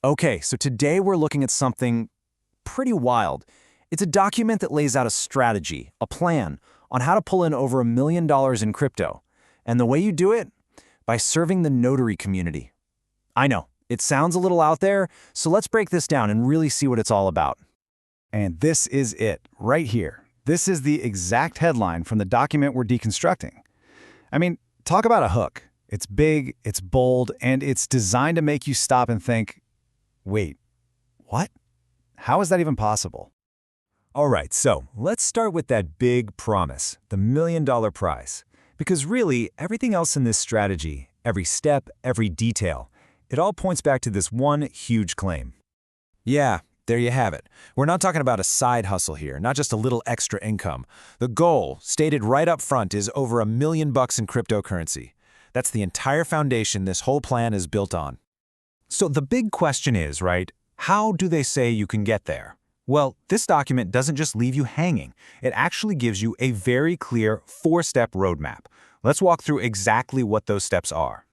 Okay, so today we're looking at something pretty wild. It's a document that lays out a strategy, a plan, on how to pull in over $1 million in crypto. And the way you do it? By serving the notary community. I know, it sounds a little out there, so let's break this down and really see what it's all about. And this is it, right here. This is the exact headline from the document we're deconstructing. I mean, talk about a hook. It's big, it's bold, and it's designed to make you stop and think, wait, what? How is that even possible? All right, so let's start with that big promise, the $1 million prize. Because really, everything else in this strategy, every step, every detail, it all points back to this one huge claim. Yeah, there you have it. We're not talking about a side hustle here, not just a little extra income. The goal, stated right up front, is over $1 million in cryptocurrency. That's the entire foundation this whole plan is built on. So the big question is, right, how do they say you can get there? Well, this document doesn't just leave you hanging. It actually gives you a very clear 4-step roadmap. Let's walk through exactly what those steps are.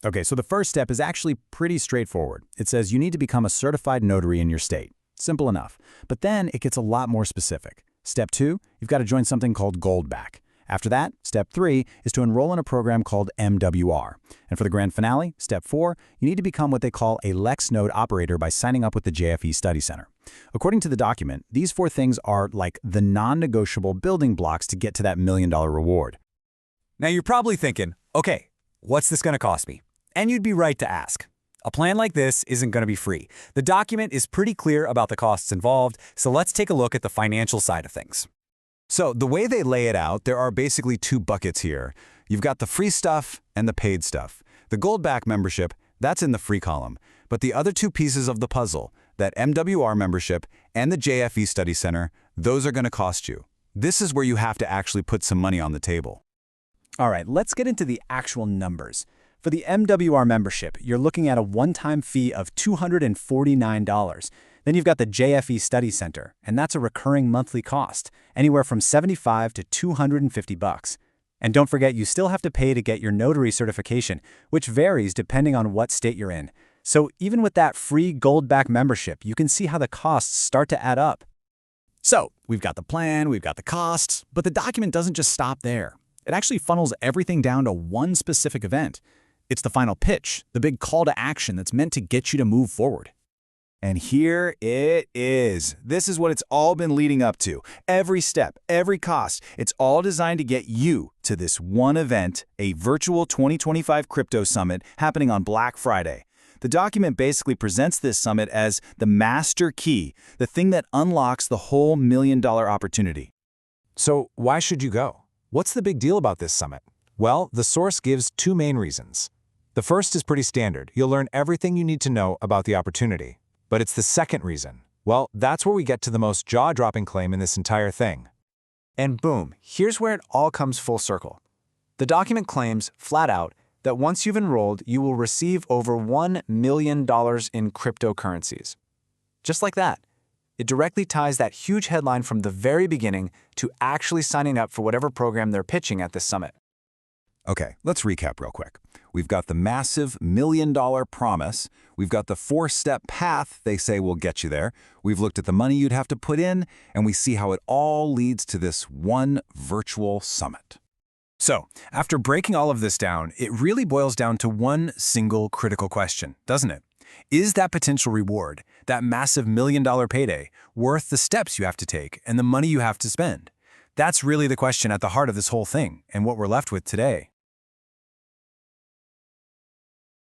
Okay, so the first step is actually pretty straightforward. It says you need to become a certified notary in your state. Simple enough. But then it gets a lot more specific. Step 2, you've got to join something called Goldback. After that, step 3 is to enroll in a program called MWR. And for the grand finale, step 4, you need to become what they call a Lex node operator by signing up with the JFE Study Center. According to the document, these 4 things are like the non-negotiable building blocks to get to that $1 million reward. Now you're probably thinking, okay, what's this going to cost me? And you'd be right to ask. A plan like this isn't going to be free. The document is pretty clear about the costs involved, so let's take a look at the financial side of things. So the way they lay it out, there are basically 2 buckets here. You've got the free stuff and the paid stuff. The Goldback membership, that's in the free column. But the other 2 pieces of the puzzle, that MWR membership and the JFE Study Center, those are going to cost you. This is where you have to actually put some money on the table. All right, let's get into the actual numbers. For the MWR membership, you're looking at a one-time fee of $249. Then you've got the JFE Study Center, and that's a recurring monthly cost, anywhere from $75 to $250. And don't forget, you still have to pay to get your notary certification, which varies depending on what state you're in. So even with that free Goldback membership, you can see how the costs start to add up. So we've got the plan, we've got the costs, but the document doesn't just stop there. It actually funnels everything down to one specific event. It's the final pitch, the big call to action that's meant to get you to move forward. And here it is. This is what it's all been leading up to. Every step, every cost, it's all designed to get you to this one event, a virtual 2025 Crypto Summit happening on Black Friday. The document basically presents this summit as the master key, the thing that unlocks the whole $1 million opportunity. So why should you go? What's the big deal about this summit? Well, the source gives 2 main reasons. The first is pretty standard. You'll learn everything you need to know about the opportunity. But it's the second reason. Well, that's where we get to the most jaw-dropping claim in this entire thing. And boom, here's where it all comes full circle. The document claims, flat out, that once you've enrolled, you will receive over $1 million in cryptocurrencies. Just like that. It directly ties that huge headline from the very beginning to actually signing up for whatever program they're pitching at this summit. Okay, let's recap real quick. We've got the massive $1 million promise. We've got the 4-step path they say will get you there. We've looked at the money you'd have to put in, and we see how it all leads to this one virtual summit. So, after breaking all of this down, it really boils down to one single critical question, doesn't it? Is that potential reward, that massive $1 million payday, worth the steps you have to take and the money you have to spend? That's really the question at the heart of this whole thing and what we're left with today.